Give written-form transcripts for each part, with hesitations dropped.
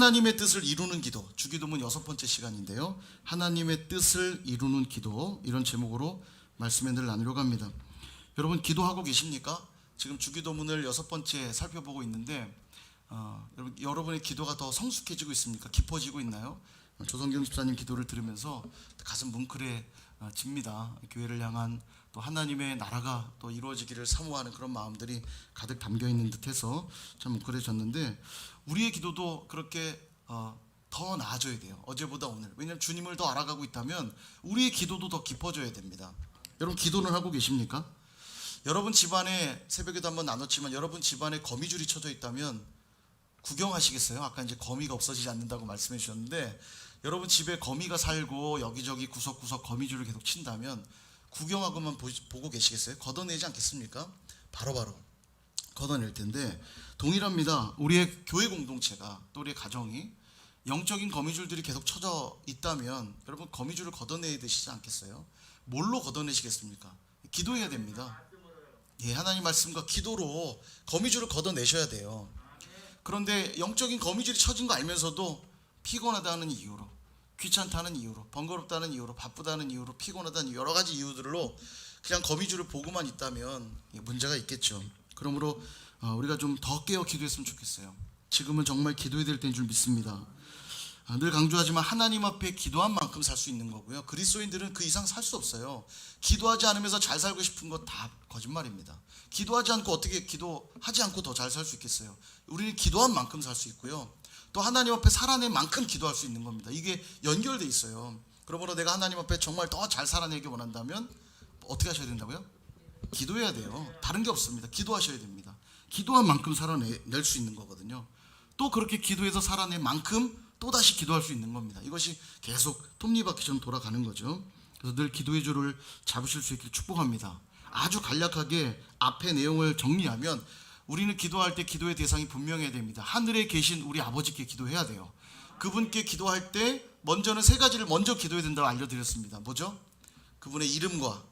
하나님의 뜻을 이루는 기도, 주기도문 6번째 시간인데요. 하나님의 뜻을 이루는 기도, 이런 제목으로 말씀을 늘 나누려고 합니다. 여러분 기도하고 계십니까? 지금 주기도문을 6번째 살펴보고 있는데 여러분의 기도가 더 성숙해지고 있습니까? 깊어지고 있나요? 조성경 집사님 기도를 들으면서 가슴 뭉클해집니다. 교회를 향한 또 하나님의 나라가 또 이루어지기를 사모하는 그런 마음들이 가득 담겨 있는 듯해서 참 뭉클해졌는데, 우리의 기도도 그렇게 더 나아져야 돼요. 어제보다 오늘. 왜냐하면 주님을 더 알아가고 있다면 우리의 기도도 더 깊어져야 됩니다. 여러분 기도는 하고 계십니까? 여러분 집안에, 새벽에도 한번 나눴지만 여러분 집안에 거미줄이 쳐져 있다면 구경하시겠어요? 아까 이제 거미가 없어지지 않는다고 말씀해 주셨는데, 여러분 집에 거미가 살고 여기저기 구석구석 거미줄을 계속 친다면 구경하고만 보고 계시겠어요? 걷어내지 않겠습니까? 바로바로 걷어낼 텐데, 동일합니다. 우리의 교회 공동체가, 또 우리의 가정이 영적인 거미줄들이 계속 쳐져 있다면 여러분 거미줄을 걷어내야 되시지 않겠어요? 뭘로 걷어내시겠습니까? 기도해야 됩니다. 예, 하나님 말씀과 기도로 거미줄을 걷어내셔야 돼요. 그런데 영적인 거미줄이 쳐진 거 알면서도 피곤하다는 이유로, 귀찮다는 이유로, 번거롭다는 이유로, 바쁘다는 이유로, 피곤하다는 여러 가지 이유들로 그냥 거미줄을 보고만 있다면 문제가 있겠죠. 그러므로 우리가 좀 더 깨어 기도했으면 좋겠어요. 지금은 정말 기도해야 될 때인 줄 믿습니다. 늘 강조하지만 하나님 앞에 기도한 만큼 살 수 있는 거고요. 그리스도인들은 그 이상 살 수 없어요. 기도하지 않으면서 잘 살고 싶은 거 다 거짓말입니다. 기도하지 않고 어떻게 기도하지 않고 더 잘 살 수 있겠어요? 우리는 기도한 만큼 살 수 있고요. 또 하나님 앞에 살아낸 만큼 기도할 수 있는 겁니다. 이게 연결돼 있어요. 그러므로 내가 하나님 앞에 정말 더 잘 살아내기 원한다면 어떻게 하셔야 된다고요? 기도해야 돼요. 다른 게 없습니다. 기도하셔야 됩니다. 기도한 만큼 살아낼 수 있는 거거든요. 또 그렇게 기도해서 살아낸 만큼 또다시 기도할 수 있는 겁니다. 이것이 계속 톱니바퀴처럼 돌아가는 거죠. 그래서 늘 기도의 줄을 잡으실 수 있길 축복합니다. 아주 간략하게 앞의 내용을 정리하면, 우리는 기도할 때 기도의 대상이 분명해야 됩니다. 하늘에 계신 우리 아버지께 기도해야 돼요. 그분께 기도할 때 먼저는 3가지를 먼저 기도해야 된다고 알려드렸습니다. 뭐죠? 그분의 이름과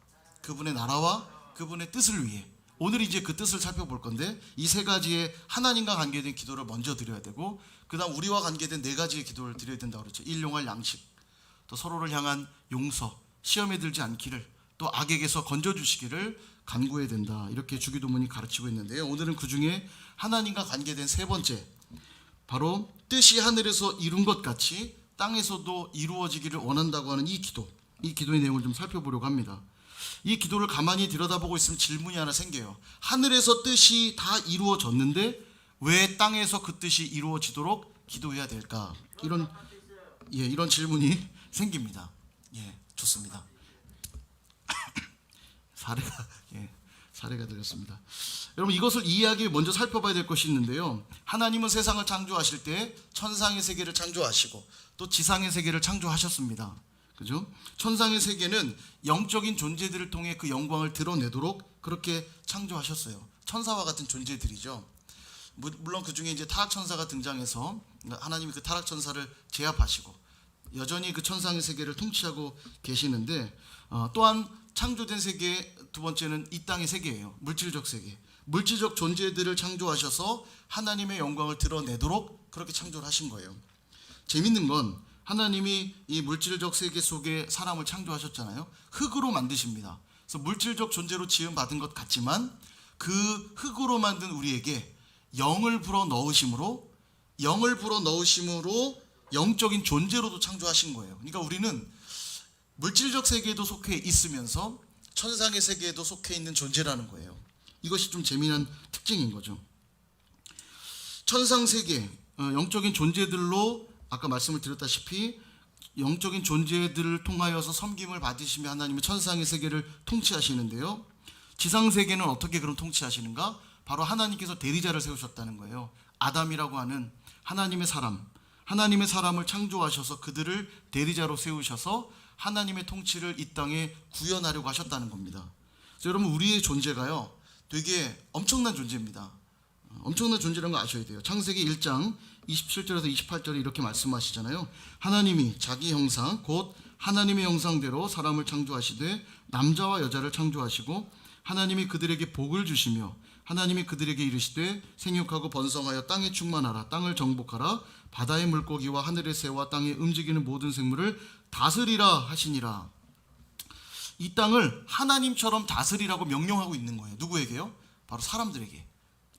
그분의 나라와 그분의 뜻을 위해. 오늘 이제 그 뜻을 살펴볼 건데, 이 3가지의 하나님과 관계된 기도를 먼저 드려야 되고, 그 다음 우리와 관계된 4가지의 기도를 드려야 된다고 그랬죠. 일용할 양식, 또 서로를 향한 용서, 시험에 들지 않기를, 또 악에게서 건져주시기를 간구해야 된다. 이렇게 주기도문이 가르치고 있는데요. 오늘은 그 중에 하나님과 관계된 3번째, 바로 뜻이 하늘에서 이룬 것 같이 땅에서도 이루어지기를 원한다고 하는 이 기도의 내용을 좀 살펴보려고 합니다. 이 기도를 가만히 들여다보고 있으면 질문이 하나 생겨요. 하늘에서 뜻이 다 이루어졌는데 왜 땅에서 그 뜻이 이루어지도록 기도해야 될까? 이런 질문이 생깁니다. 예, 좋습니다. 사례가 되었습니다. 여러분 이것을 이해하기 위해 먼저 살펴봐야 될 것이 있는데요. 하나님은 세상을 창조하실 때 천상의 세계를 창조하시고 또 지상의 세계를 창조하셨습니다. 그죠? 천상의 세계는 영적인 존재들을 통해 그 영광을 드러내도록 그렇게 창조하셨어요. 천사와 같은 존재들이죠. 물론 그 중에 이제 타락천사가 등장해서 하나님이 그 타락천사를 제압하시고 여전히 그 천상의 세계를 통치하고 계시는데, 또한 창조된 세계 두 번째는 이 땅의 세계예요. 물질적 세계. 물질적 존재들을 창조하셔서 하나님의 영광을 드러내도록 그렇게 창조를 하신 거예요. 재밌는 건 하나님이 이 물질적 세계 속에 사람을 창조하셨잖아요. 흙으로 만드십니다. 그래서 물질적 존재로 지음받은 것 같지만 그 흙으로 만든 우리에게 영을 불어 넣으심으로 영적인 존재로도 창조하신 거예요. 그러니까 우리는 물질적 세계에도 속해 있으면서 천상의 세계에도 속해 있는 존재라는 거예요. 이것이 좀 재미난 특징인 거죠. 천상 세계, 영적인 존재들로 아까 말씀을 드렸다시피 영적인 존재들을 통하여서 섬김을 받으시며 하나님의 천상의 세계를 통치하시는데요. 지상 세계는 어떻게 그런 통치하시는가? 바로 하나님께서 대리자를 세우셨다는 거예요. 아담이라고 하는 하나님의 사람을 창조하셔서 그들을 대리자로 세우셔서 하나님의 통치를 이 땅에 구현하려고 하셨다는 겁니다. 그래서 여러분 우리의 존재가요 되게 엄청난 존재입니다. 엄청난 존재라는 거 아셔야 돼요. 창세기 1장 27절에서 28절에 이렇게 말씀하시잖아요. 하나님이 자기 형상 곧 하나님의 형상대로 사람을 창조하시되 남자와 여자를 창조하시고 하나님이 그들에게 복을 주시며 하나님이 그들에게 이르시되 생육하고 번성하여 땅에 충만하라. 땅을 정복하라. 바다의 물고기와 하늘의 새와 땅에 움직이는 모든 생물을 다스리라 하시니라. 이 땅을 하나님처럼 다스리라고 명령하고 있는 거예요. 누구에게요? 바로 사람들에게,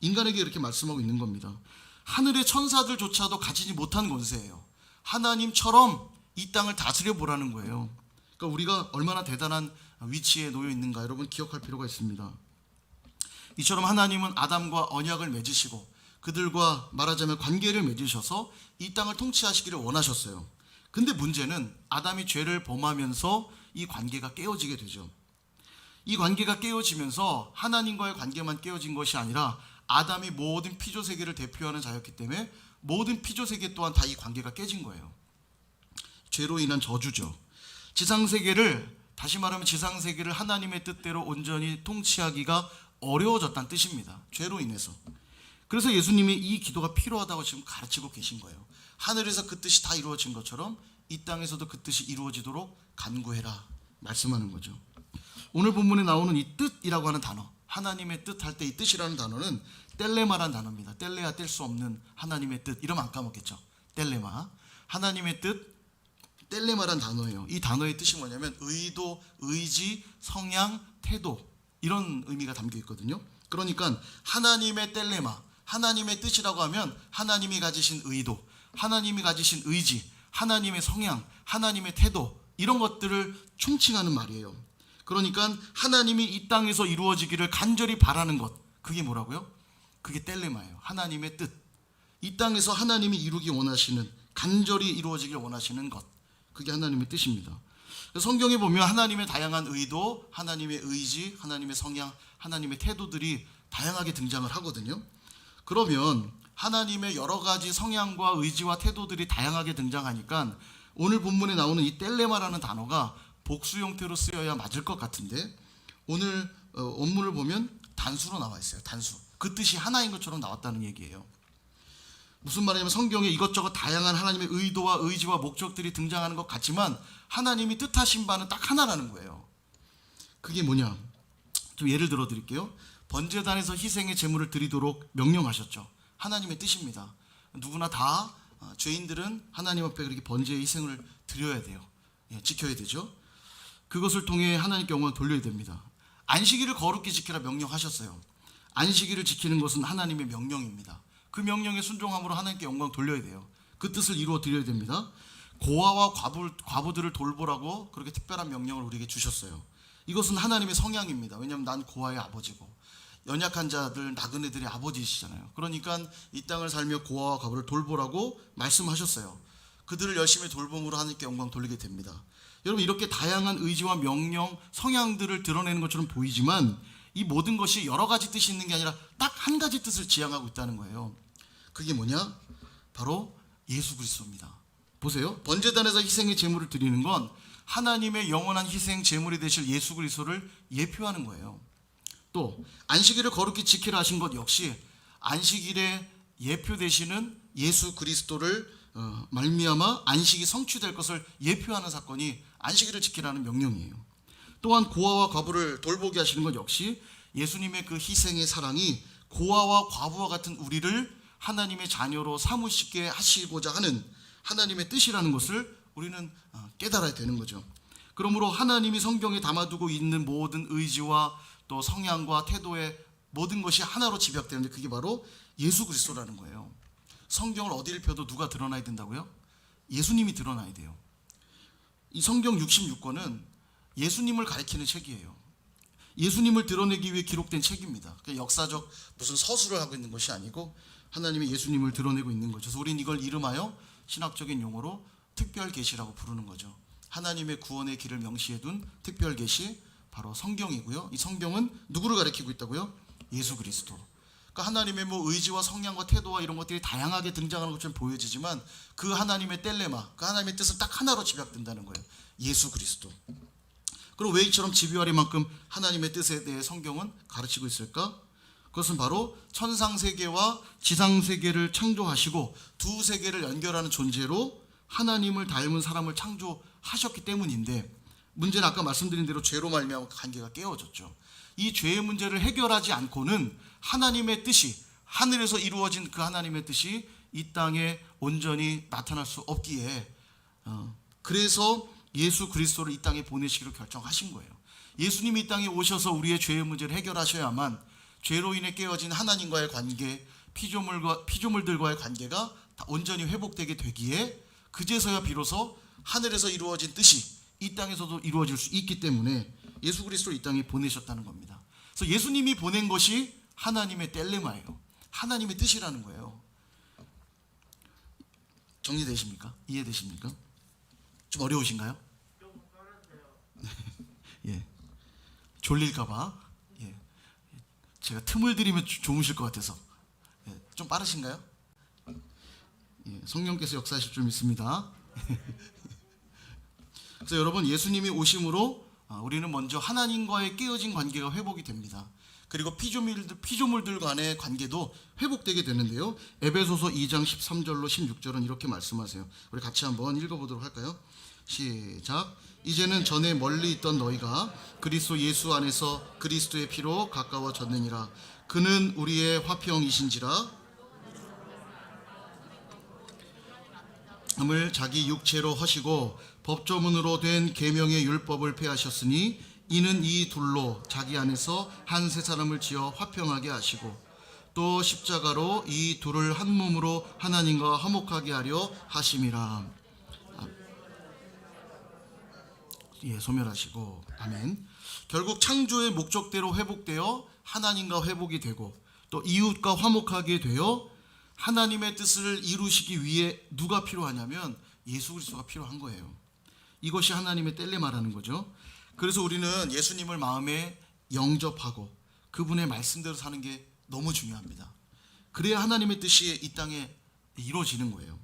인간에게 이렇게 말씀하고 있는 겁니다. 하늘의 천사들조차도 가지지 못한 권세예요. 하나님처럼 이 땅을 다스려 보라는 거예요. 그러니까 우리가 얼마나 대단한 위치에 놓여 있는가 여러분 기억할 필요가 있습니다. 이처럼 하나님은 아담과 언약을 맺으시고 그들과 말하자면 관계를 맺으셔서 이 땅을 통치하시기를 원하셨어요. 근데 문제는 아담이 죄를 범하면서 이 관계가 깨어지게 되죠. 이 관계가 깨어지면서 하나님과의 관계만 깨어진 것이 아니라 아담이 모든 피조세계를 대표하는 자였기 때문에 모든 피조세계 또한 다 이 관계가 깨진 거예요. 죄로 인한 저주죠. 지상세계를, 다시 말하면 지상세계를 하나님의 뜻대로 온전히 통치하기가 어려워졌다는 뜻입니다. 죄로 인해서. 그래서 예수님이 이 기도가 필요하다고 지금 가르치고 계신 거예요. 하늘에서 그 뜻이 다 이루어진 것처럼 이 땅에서도 그 뜻이 이루어지도록 간구해라 말씀하는 거죠. 오늘 본문에 나오는 이 뜻이라고 하는 단어, 하나님의 뜻 할 때 이 뜻이라는 단어는 텔레마라는 단어입니다. 뗄래야 뗄 수 없는 하나님의 뜻, 이러면 안 까먹겠죠. 텔레마, 하나님의 뜻, 텔레마라는 단어예요. 이 단어의 뜻이 뭐냐면 의도, 의지, 성향, 태도, 이런 의미가 담겨 있거든요. 그러니까 하나님의 텔레마, 하나님의 뜻이라고 하면 하나님이 가지신 의도, 하나님이 가지신 의지, 하나님의 성향, 하나님의 태도, 이런 것들을 총칭하는 말이에요. 그러니까 하나님이 이 땅에서 이루어지기를 간절히 바라는 것, 그게 뭐라고요? 그게 텔레마예요. 하나님의 뜻, 이 땅에서 하나님이 이루기 원하시는, 간절히 이루어지길 원하시는 것, 그게 하나님의 뜻입니다. 성경에 보면 하나님의 다양한 의도, 하나님의 의지, 하나님의 성향, 하나님의 태도들이 다양하게 등장을 하거든요. 그러면 하나님의 여러 가지 성향과 의지와 태도들이 다양하게 등장하니까 오늘 본문에 나오는 이 텔레마라는 단어가 복수 형태로 쓰여야 맞을 것 같은데 오늘 원문을 보면 단수로 나와 있어요. 단수. 그 뜻이 하나인 것처럼 나왔다는 얘기예요. 무슨 말이냐면 성경에 이것저것 다양한 하나님의 의도와 의지와 목적들이 등장하는 것 같지만 하나님이 뜻하신 바는 딱 하나라는 거예요. 그게 뭐냐? 좀 예를 들어 드릴게요. 번제단에서 희생의 제물을 드리도록 명령하셨죠. 하나님의 뜻입니다. 누구나 다 죄인들은 하나님 앞에 그렇게 번제의 희생을 드려야 돼요. 지켜야 되죠. 그것을 통해 하나님께 영광을 돌려야 됩니다. 안식일을 거룩히 지키라 명령하셨어요. 안식일을 지키는 것은 하나님의 명령입니다. 그 명령에 순종함으로 하나님께 영광 돌려야 돼요. 그 뜻을 이루어 드려야 됩니다. 고아와 과부들을 돌보라고 그렇게 특별한 명령을 우리에게 주셨어요. 이것은 하나님의 성향입니다. 왜냐하면 난 고아의 아버지고 연약한 자들, 나그네들의 아버지시잖아요. 그러니까 이 땅을 살며 고아와 과부를 돌보라고 말씀하셨어요. 그들을 열심히 돌봄으로 하나님께 영광 돌리게 됩니다. 여러분, 이렇게 다양한 의지와 명령, 성향들을 드러내는 것처럼 보이지만 이 모든 것이 여러 가지 뜻이 있는 게 아니라 딱 한 가지 뜻을 지향하고 있다는 거예요. 그게 뭐냐? 바로 예수 그리스도입니다. 보세요. 번제단에서 희생의 제물을 드리는 건 하나님의 영원한 희생 제물이 되실 예수 그리스도를 예표하는 거예요. 또 안식일을 거룩히 지키라 하신 것 역시 안식일에 예표 되시는 예수 그리스도를 말미암아 안식이 성취될 것을 예표하는 사건이 안식일을 지키라는 명령이에요. 또한 고아와 과부를 돌보게 하시는 것 역시 예수님의 그 희생의 사랑이 고아와 과부와 같은 우리를 하나님의 자녀로 삼으시게 하시고자 하는 하나님의 뜻이라는 것을 우리는 깨달아야 되는 거죠. 그러므로 하나님이 성경에 담아두고 있는 모든 의지와 또 성향과 태도의 모든 것이 하나로 집약되는데 그게 바로 예수 그리스도라는 거예요. 성경을 어디를 펴도 누가 드러나야 된다고요? 예수님이 드러나야 돼요. 이 성경 66권은 예수님을 가리키는 책이에요. 예수님을 드러내기 위해 기록된 책입니다. 역사적 무슨 서술을 하고 있는 것이 아니고 하나님의 예수님을 드러내고 있는 거죠. 그래서 우리는 이걸 이름하여 신학적인 용어로 특별 계시라고 부르는 거죠. 하나님의 구원의 길을 명시해둔 특별 계시, 바로 성경이고요. 이 성경은 누구를 가리키고 있다고요? 예수 그리스도. 그러니까 하나님의 뭐 의지와 성향과 태도와 이런 것들이 다양하게 등장하는 것처럼 보여지지만 그 하나님의 텔레마, 그 하나님의 뜻은 딱 하나로 집약된다는 거예요. 예수 그리스도. 그럼 왜 이처럼 집요하리만큼 하나님의 뜻에 대해 성경은 가르치고 있을까? 그것은 바로 천상세계와 지상세계를 창조하시고 두 세계를 연결하는 존재로 하나님을 닮은 사람을 창조하셨기 때문인데 문제는 아까 말씀드린 대로 죄로 말미암아 관계가 깨어졌죠. 이 죄의 문제를 해결하지 않고는 하나님의 뜻이, 하늘에서 이루어진 그 하나님의 뜻이 이 땅에 온전히 나타날 수 없기에 그래서 예수 그리스도를 이 땅에 보내시기로 결정하신 거예요. 예수님이 이 땅에 오셔서 우리의 죄의 문제를 해결하셔야만 죄로 인해 깨어진 하나님과의 관계, 피조물들과의 관계가 다 온전히 회복되게 되기에 그제서야 비로소 하늘에서 이루어진 뜻이 이 땅에서도 이루어질 수 있기 때문에 예수 그리스도를 이 땅에 보내셨다는 겁니다. 그래서 예수님이 보낸 것이 하나님의 텔레마예요. 하나님의 뜻이라는 거예요. 정리되십니까? 이해되십니까? 좀 어려우신가요? 예. 졸릴까봐 제가 틈을 들이면 좋으실 것 같아서 좀 빠르신가요? 성령께서 역사하실 줄 믿습니다. 그래서 여러분, 예수님이 오심으로 우리는 먼저 하나님과의 깨어진 관계가 회복이 됩니다. 그리고 피조물들 간의 관계도 회복되게 되는데요. 에베소서 2장 13절로 16절은 이렇게 말씀하세요. 우리 같이 한번 읽어보도록 할까요? 시작. 이제는 전에 멀리 있던 너희가 그리스도 예수 안에서 그리스도의 피로 가까워졌느니라. 그는 우리의 화평이신지라 함을 자기 육체로 허시고 법조문으로 된 계명의 율법을 폐하셨으니 이는 이 둘로 자기 안에서 한 세 사람을 지어 화평하게 하시고 또 십자가로 이 둘을 한 몸으로 하나님과 화목하게 하려 하심이라. 소멸하시고. 아멘. 결국 창조의 목적대로 회복되어 하나님과 회복이 되고 또 이웃과 화목하게 되어 하나님의 뜻을 이루시기 위해 누가 필요하냐면 예수 그리스도가 필요한 거예요. 이것이 하나님의 텔레마라는 거죠. 그래서 우리는 예수님을 마음에 영접하고 그분의 말씀대로 사는 게 너무 중요합니다. 그래야 하나님의 뜻이 이 땅에 이루어지는 거예요.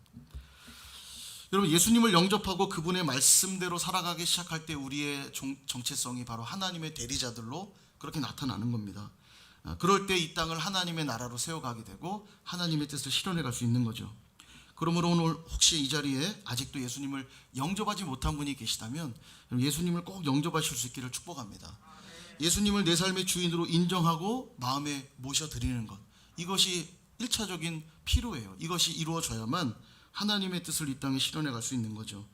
여러분, 예수님을 영접하고 그분의 말씀대로 살아가기 시작할 때 우리의 정체성이 바로 하나님의 대리자들로 그렇게 나타나는 겁니다. 그럴 때 이 땅을 하나님의 나라로 세워가게 되고 하나님의 뜻을 실현해 갈 수 있는 거죠. 그러므로 오늘 혹시 이 자리에 아직도 예수님을 영접하지 못한 분이 계시다면 예수님을 꼭 영접하실 수 있기를 축복합니다. 예수님을 내 삶의 주인으로 인정하고 마음에 모셔드리는 것, 이것이 1차적인 필요예요. 이것이 이루어져야만 하나님의 뜻을 이 땅에 실현해 갈 수 있는 거죠.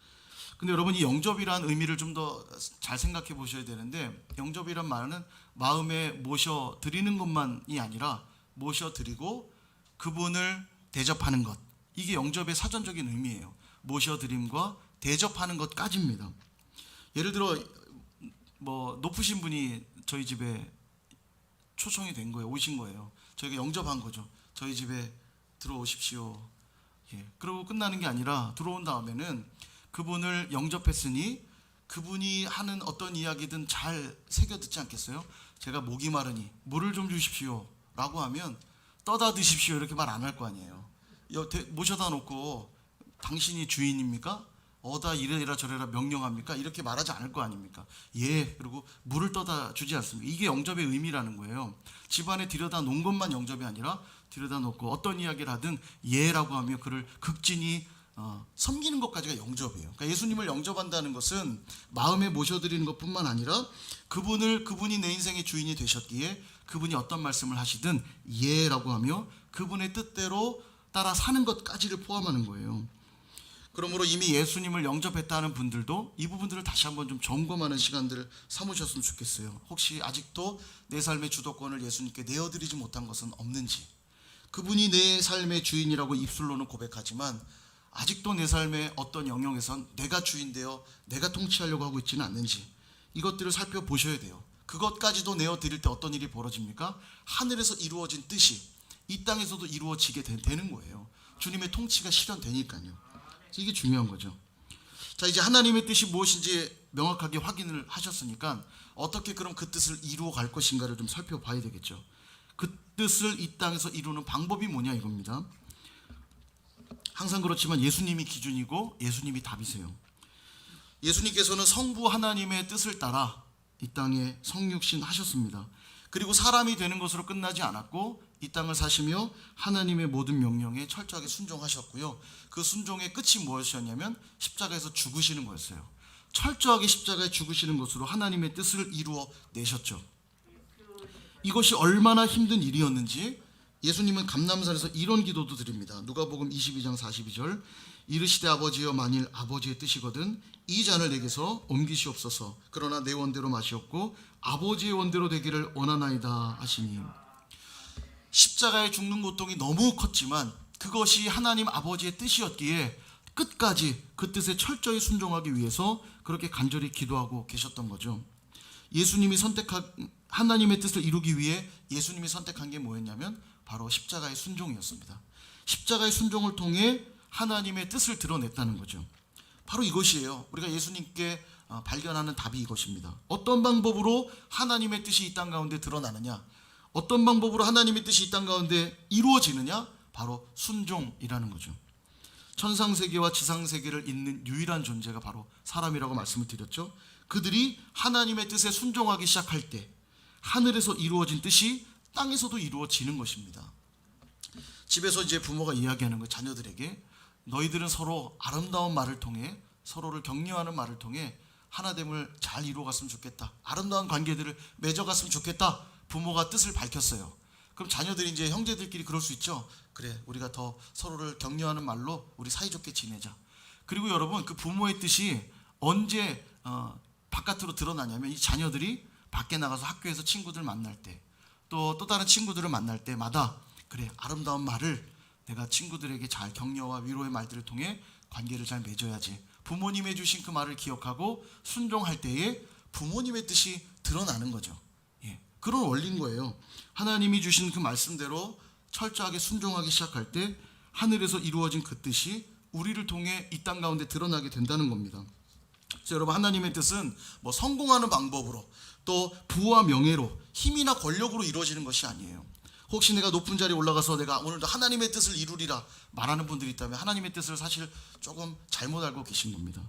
근데 여러분, 이 영접이란 의미를 좀 더 잘 생각해 보셔야 되는데, 영접이란 말은 마음에 모셔드리는 것만이 아니라 모셔드리고 그분을 대접하는 것, 이게 영접의 사전적인 의미예요. 모셔드림과 대접하는 것까지입니다. 예를 들어 높으신 분이 저희 집에 초청이 된 거예요. 오신 거예요. 저희가 영접한 거죠. 저희 집에 들어오십시오. 그러고 끝나는 게 아니라 들어온 다음에는 그분을 영접했으니 그분이 하는 어떤 이야기든 잘 새겨 듣지 않겠어요? 제가 목이 마르니 물을 좀 주십시오 라고 하면 떠다 드십시오 이렇게 말 안 할 거 아니에요. 모셔다 놓고 당신이 주인입니까? 어다 이래라 저래라 명령합니까? 이렇게 말하지 않을 거 아닙니까? 그리고 물을 떠다 주지 않습니까? 이게 영접의 의미라는 거예요. 집안에 들여다 놓은 것만 영접이 아니라 들여다 놓고 어떤 이야기를 하든 예라고 하며 그를 극진히 섬기는 것까지가 영접이에요. 그러니까 예수님을 영접한다는 것은 마음에 모셔드리는 것뿐만 아니라 그분이 내 인생의 주인이 되셨기에 그분이 어떤 말씀을 하시든 예라고 하며 그분의 뜻대로 따라 사는 것까지를 포함하는 거예요. 그러므로 이미 예수님을 영접했다는 분들도 이 부분들을 다시 한번 좀 점검하는 시간들을 삼으셨으면 좋겠어요. 혹시 아직도 내 삶의 주도권을 예수님께 내어드리지 못한 것은 없는지, 그분이 내 삶의 주인이라고 입술로는 고백하지만 아직도 내 삶의 어떤 영역에선 내가 주인되어 내가 통치하려고 하고 있지는 않는지, 이것들을 살펴보셔야 돼요. 그것까지도 내어드릴 때 어떤 일이 벌어집니까? 하늘에서 이루어진 뜻이 이 땅에서도 이루어지게 되는 거예요. 주님의 통치가 실현되니까요. 이게 중요한 거죠. 자, 이제 하나님의 뜻이 무엇인지 명확하게 확인을 하셨으니까 어떻게 그럼 그 뜻을 이루어 갈 것인가를 좀 살펴봐야 되겠죠. 그 뜻을 이 땅에서 이루는 방법이 뭐냐 이겁니다. 항상 그렇지만 예수님이 기준이고 예수님이 답이세요. 예수님께서는 성부 하나님의 뜻을 따라 이 땅에 성육신 하셨습니다. 그리고 사람이 되는 것으로 끝나지 않았고 이 땅을 사시며 하나님의 모든 명령에 철저하게 순종하셨고요. 그 순종의 끝이 무엇이었냐면 십자가에서 죽으시는 거였어요. 철저하게 십자가에 죽으시는 것으로 하나님의 뜻을 이루어 내셨죠. 이것이 얼마나 힘든 일이었는지 예수님은 감람산에서 이런 기도도 드립니다. 누가복음 22장 42절, 이르시되 아버지여, 만일 아버지의 뜻이거든 이 잔을 내게서 옮기시옵소서. 그러나 내 원대로 마시옵고 아버지의 원대로 되기를 원하나이다 하시니, 십자가에 죽는 고통이 너무 컸지만 그것이 하나님 아버지의 뜻이었기에 끝까지 그 뜻에 철저히 순종하기 위해서 그렇게 간절히 기도하고 계셨던 거죠. 예수님이 선택한 하나님의 뜻을 이루기 위해 예수님이 선택한 게 뭐였냐면 바로 십자가의 순종이었습니다. 십자가의 순종을 통해 하나님의 뜻을 드러냈다는 거죠. 바로 이것이에요. 우리가 예수님께 발견하는 답이 이것입니다. 어떤 방법으로 하나님의 뜻이 이 땅 가운데 드러나느냐, 어떤 방법으로 하나님의 뜻이 이 땅 가운데 이루어지느냐, 바로 순종이라는 거죠. 천상세계와 지상세계를 잇는 유일한 존재가 바로 사람이라고 말씀을 드렸죠. 그들이 하나님의 뜻에 순종하기 시작할 때 하늘에서 이루어진 뜻이 땅에서도 이루어지는 것입니다. 집에서 이제 부모가 이야기하는 거예요. 자녀들에게 너희들은 서로 아름다운 말을 통해, 서로를 격려하는 말을 통해 하나됨을 잘 이루어갔으면 좋겠다, 아름다운 관계들을 맺어갔으면 좋겠다. 부모가 뜻을 밝혔어요. 그럼 자녀들이 이제 형제들끼리 그럴 수 있죠. 그래, 우리가 더 서로를 격려하는 말로 우리 사이좋게 지내자. 그리고 여러분, 그 부모의 뜻이 언제 바깥으로 드러나냐면, 이 자녀들이 밖에 나가서 학교에서 친구들 만날 때, 또 다른 친구들을 만날 때마다 그래, 아름다운 말을 내가 친구들에게 잘 격려와 위로의 말들을 통해 관계를 잘 맺어야지. 부모님이 주신 그 말을 기억하고 순종할 때에 부모님의 뜻이 드러나는 거죠. 예, 그런 원리인 거예요. 하나님이 주신 그 말씀대로 철저하게 순종하기 시작할 때 하늘에서 이루어진 그 뜻이 우리를 통해 이 땅 가운데 드러나게 된다는 겁니다. 그래서 여러분, 하나님의 뜻은 뭐 성공하는 방법으로, 또 부와 명예로, 힘이나 권력으로 이루어지는 것이 아니에요. 혹시 내가 높은 자리에 올라가서 내가 오늘도 하나님의 뜻을 이루리라 말하는 분들이 있다면 하나님의 뜻을 사실 조금 잘못 알고 계신 겁니다.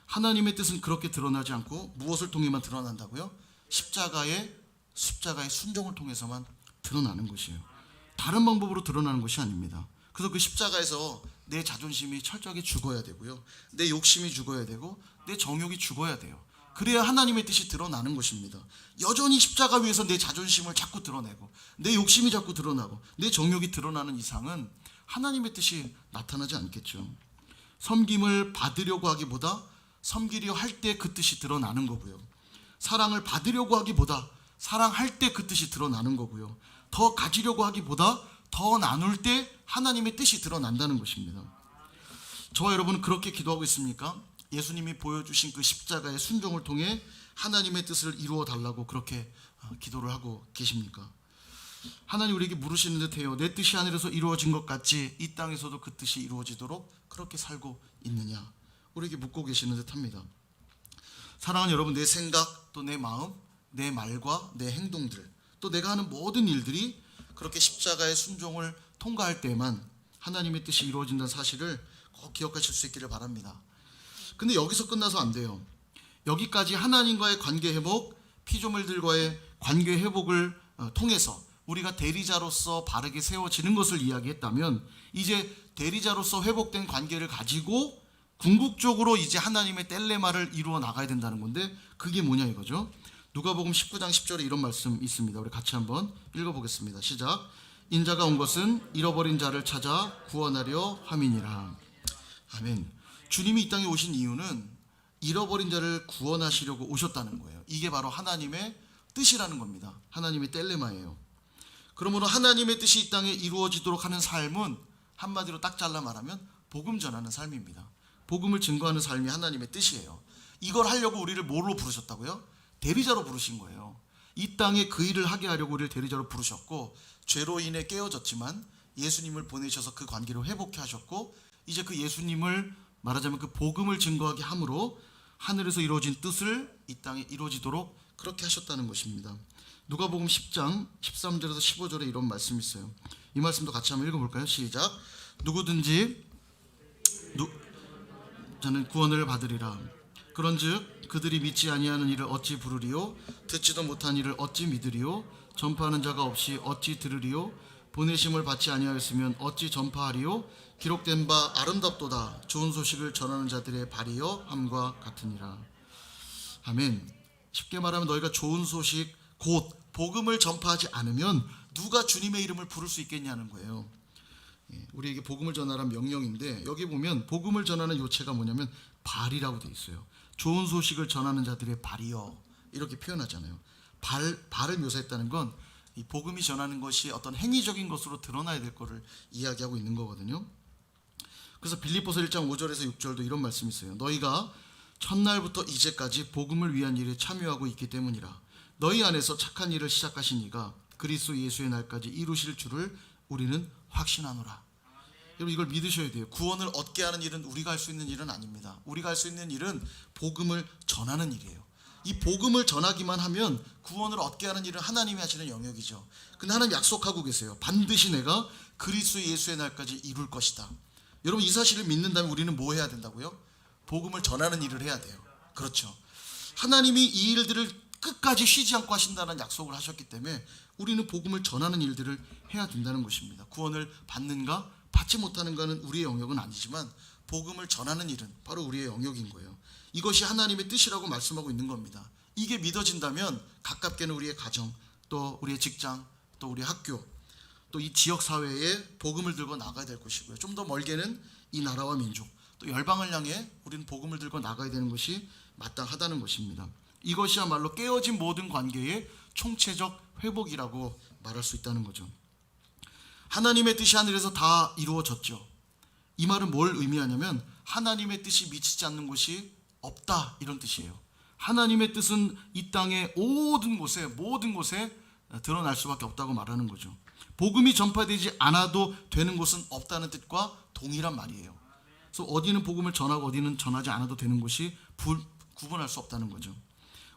하나님의 뜻은 그렇게 드러나지 않고 무엇을 통해만 드러난다고요? 십자가의 순종을 통해서만 드러나는 것이에요. 다른 방법으로 드러나는 것이 아닙니다. 그래서 그 십자가에서 내 자존심이 철저하게 죽어야 되고요, 내 욕심이 죽어야 되고, 내 정욕이 죽어야 돼요. 그래야 하나님의 뜻이 드러나는 것입니다. 여전히 십자가 위에서 내 자존심을 자꾸 드러내고, 내 욕심이 자꾸 드러나고, 내 정욕이 드러나는 이상은 하나님의 뜻이 나타나지 않겠죠. 섬김을 받으려고 하기보다 섬기려 할 때 그 뜻이 드러나는 거고요, 사랑을 받으려고 하기보다 사랑할 때 그 뜻이 드러나는 거고요, 더 가지려고 하기보다 더 나눌 때 하나님의 뜻이 드러난다는 것입니다. 저와 여러분은 그렇게 기도하고 있습니까? 예수님이 보여주신 그 십자가의 순종을 통해 하나님의 뜻을 이루어 달라고 그렇게 기도를 하고 계십니까? 하나님 우리에게 물으시는 듯해요. 내 뜻이 하늘에서 이루어진 것 같이 이 땅에서도 그 뜻이 이루어지도록 그렇게 살고 있느냐? 우리에게 묻고 계시는 듯합니다. 사랑하는 여러분, 내 생각, 또 내 마음, 내 말과 내 행동들, 또 내가 하는 모든 일들이 그렇게 십자가의 순종을 통과할 때만 하나님의 뜻이 이루어진다는 사실을 꼭 기억하실 수 있기를 바랍니다. 근데 여기서 끝나서 안 돼요. 여기까지 하나님과의 관계 회복, 피조물들과의 관계 회복을 통해서 우리가 대리자로서 바르게 세워지는 것을 이야기했다면, 이제 대리자로서 회복된 관계를 가지고 궁극적으로 이제 하나님의 텔레마를 이루어 나가야 된다는 건데, 그게 뭐냐 이거죠. 누가복음 19장 10절에 이런 말씀 있습니다. 우리 같이 한번 읽어보겠습니다. 시작. 인자가 온 것은 잃어버린 자를 찾아 구원하려 함이니라. 아멘. 주님이 이 땅에 오신 이유는 잃어버린 자를 구원하시려고 오셨다는 거예요. 이게 바로 하나님의 뜻이라는 겁니다. 하나님의 텔레마예요. 그러므로 하나님의 뜻이 이 땅에 이루어지도록 하는 삶은 한마디로 딱 잘라 말하면 복음 전하는 삶입니다. 복음을 증거하는 삶이 하나님의 뜻이에요. 이걸 하려고 우리를 뭐로 부르셨다고요? 대리자로 부르신 거예요. 이 땅에 그 일을 하게 하려고 우리를 대리자로 부르셨고, 죄로 인해 깨어졌지만 예수님을 보내셔서 그 관계를 회복해 하셨고, 이제 그 예수님을 말하자면 그 복음을 증거하게 함으로 하늘에서 이루어진 뜻을 이 땅에 이루어지도록 그렇게 하셨다는 것입니다. 누가복음 10장 13절에서 15절에 이런 말씀이 있어요. 이 말씀도 같이 한번 읽어볼까요? 시작. 누구든지 저는 구원을 받으리라. 그런즉 그들이 믿지 아니하는 이를 어찌 부르리요? 듣지도 못한 이를 어찌 믿으리요? 전파하는 자가 없이 어찌 들으리요? 보내심을 받지 아니하였으면 어찌 전파하리요? 기록된 바 아름답도다. 좋은 소식을 전하는 자들의 발이여 함과 같으니라. 아멘. 쉽게 말하면 너희가 좋은 소식, 곧 복음을 전파하지 않으면 누가 주님의 이름을 부를 수 있겠냐는 거예요. 우리에게 복음을 전하라는 명령인데 여기 보면 복음을 전하는 요체가 뭐냐면 발이라고 돼 있어요. 좋은 소식을 전하는 자들의 발이요, 이렇게 표현하잖아요. 발을 묘사했다는 건 이 복음이 전하는 것이 어떤 행위적인 것으로 드러나야 될 것을 이야기하고 있는 거거든요. 그래서 빌립보서 1장 5절에서 6절도 이런 말씀이 있어요. 너희가 첫날부터 이제까지 복음을 위한 일에 참여하고 있기 때문이라. 너희 안에서 착한 일을 시작하신 이가 그리스도 예수의 날까지 이루실 줄을 우리는 확신하노라. 여러분, 이걸 믿으셔야 돼요. 구원을 얻게 하는 일은 우리가 할 수 있는 일은 아닙니다. 우리가 할 수 있는 일은 복음을 전하는 일이에요. 이 복음을 전하기만 하면 구원을 얻게 하는 일은 하나님이 하시는 영역이죠. 근데 하나님 약속하고 계세요. 반드시 내가 그리스도 예수의 날까지 이룰 것이다. 여러분, 이 사실을 믿는다면 우리는 뭐 해야 된다고요? 복음을 전하는 일을 해야 돼요. 그렇죠. 하나님이 이 일들을 끝까지 쉬지 않고 하신다는 약속을 하셨기 때문에 우리는 복음을 전하는 일들을 해야 된다는 것입니다. 구원을 받는가 받지 못하는가는 우리의 영역은 아니지만 복음을 전하는 일은 바로 우리의 영역인 거예요. 이것이 하나님의 뜻이라고 말씀하고 있는 겁니다. 이게 믿어진다면 가깝게는 우리의 가정, 또 우리의 직장, 또 우리의 학교, 또 이 지역 사회에 복음을 들고 나가야 될 것이고요. 좀 더 멀게는 이 나라와 민족, 또 열방을 향해 우리는 복음을 들고 나가야 되는 것이 마땅하다는 것입니다. 이것이야말로 깨어진 모든 관계의 총체적 회복이라고 말할 수 있다는 거죠. 하나님의 뜻이 하늘에서 다 이루어졌죠. 이 말은 뭘 의미하냐면 하나님의 뜻이 미치지 않는 곳이 없다, 이런 뜻이에요. 하나님의 뜻은 이 땅의 모든 곳에 드러날 수밖에 없다고 말하는 거죠. 복음이 전파되지 않아도 되는 곳은 없다는 뜻과 동일한 말이에요. 그래서 어디는 복음을 전하고 어디는 전하지 않아도 되는 곳이 구분할 수 없다는 거죠.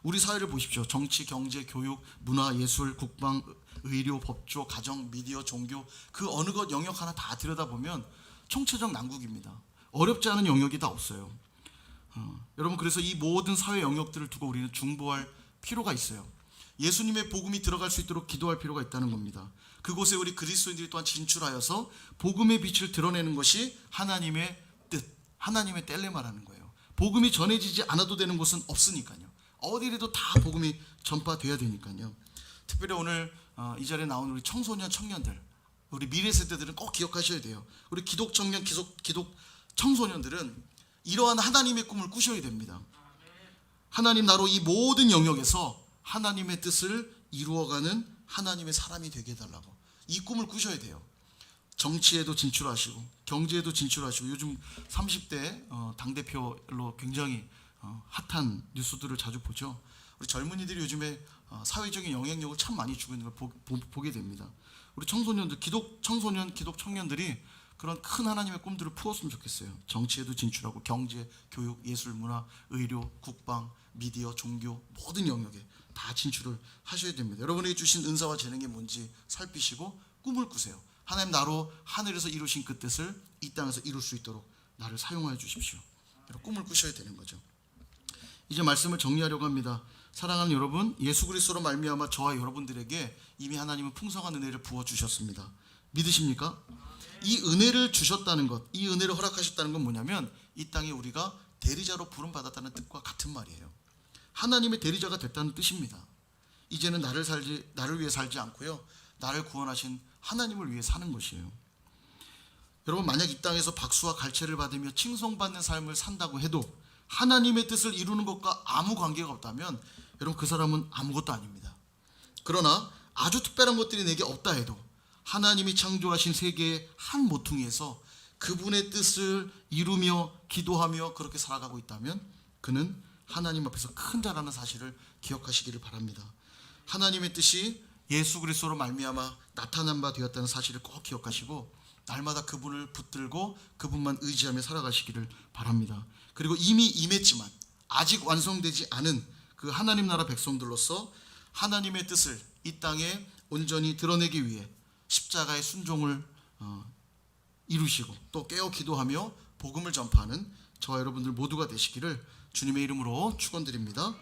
우리 사회를 보십시오. 정치, 경제, 교육, 문화, 예술, 국방, 의료, 법조, 가정, 미디어, 종교, 그 어느 것 영역 하나 다 들여다보면 총체적 난국입니다. 어렵지 않은 영역이 다 없어요. 여러분, 그래서 이 모든 사회 영역들을 두고 우리는 중보할 필요가 있어요. 예수님의 복음이 들어갈 수 있도록 기도할 필요가 있다는 겁니다. 그곳에 우리 그리스도인들이 또한 진출하여서 복음의 빛을 드러내는 것이 하나님의 뜻, 하나님의 텔레마라는 거예요. 복음이 전해지지 않아도 되는 곳은 없으니까요. 어디라도 다 복음이 전파돼야 되니까요. 특별히 오늘 이 자리에 나온 우리 청소년, 청년들, 우리 미래 세대들은 꼭 기억하셔야 돼요. 우리 기독 청년, 기독 청소년들은 이러한 하나님의 꿈을 꾸셔야 됩니다. 하나님 나로 이 모든 영역에서 하나님의 뜻을 이루어가는 하나님의 사람이 되게 해달라고 이 꿈을 꾸셔야 돼요. 정치에도 진출하시고 경제에도 진출하시고 요즘 30대 당대표로 굉장히 핫한 뉴스들을 자주 보죠. 우리 젊은이들이 요즘에 사회적인 영향력을 참 많이 주고 있는 걸 보게 됩니다. 우리 청소년들, 기독 청소년, 기독 청년들이 그런 큰 하나님의 꿈들을 품었으면 좋겠어요. 정치에도 진출하고 경제, 교육, 예술, 문화, 의료, 국방, 미디어, 종교 모든 영역에 다 진출을 하셔야 됩니다. 여러분에게 주신 은사와 재능이 뭔지 살피시고 꿈을 꾸세요. 하나님 나로 하늘에서 이루신 그 뜻을 이 땅에서 이룰 수 있도록 나를 사용하여 주십시오. 꿈을 꾸셔야 되는 거죠. 이제 말씀을 정리하려고 합니다. 사랑하는 여러분, 예수 그리스도로 말미암아 저와 여러분들에게 이미 하나님은 풍성한 은혜를 부어주셨습니다. 믿으십니까? 이 은혜를 주셨다는 것, 이 은혜를 허락하셨다는 건 뭐냐면 이 땅에 우리가 대리자로 부름받았다는 뜻과 같은 말이에요. 하나님의 대리자가 됐다는 뜻입니다. 이제는 나를 위해 살지 않고요, 나를 구원하신 하나님을 위해 사는 것이에요. 여러분, 만약 이 땅에서 박수와 갈채를 받으며 칭송받는 삶을 산다고 해도 하나님의 뜻을 이루는 것과 아무 관계가 없다면 여러분, 그 사람은 아무것도 아닙니다. 그러나 아주 특별한 것들이 내게 없다 해도 하나님이 창조하신 세계의 한 모퉁이에서 그분의 뜻을 이루며 기도하며 그렇게 살아가고 있다면 그는 하나님 앞에서 큰 자라는 사실을 기억하시기를 바랍니다. 하나님의 뜻이 예수 그리스도로 말미암아 나타난 바 되었다는 사실을 꼭 기억하시고 날마다 그분을 붙들고 그분만 의지하며 살아가시기를 바랍니다. 그리고 이미 임했지만 아직 완성되지 않은 그 하나님 나라 백성들로서 하나님의 뜻을 이 땅에 온전히 드러내기 위해 십자가의 순종을 이루시고 또 깨어 기도하며 복음을 전파하는 저와 여러분들 모두가 되시기를 주님의 이름으로 축원드립니다.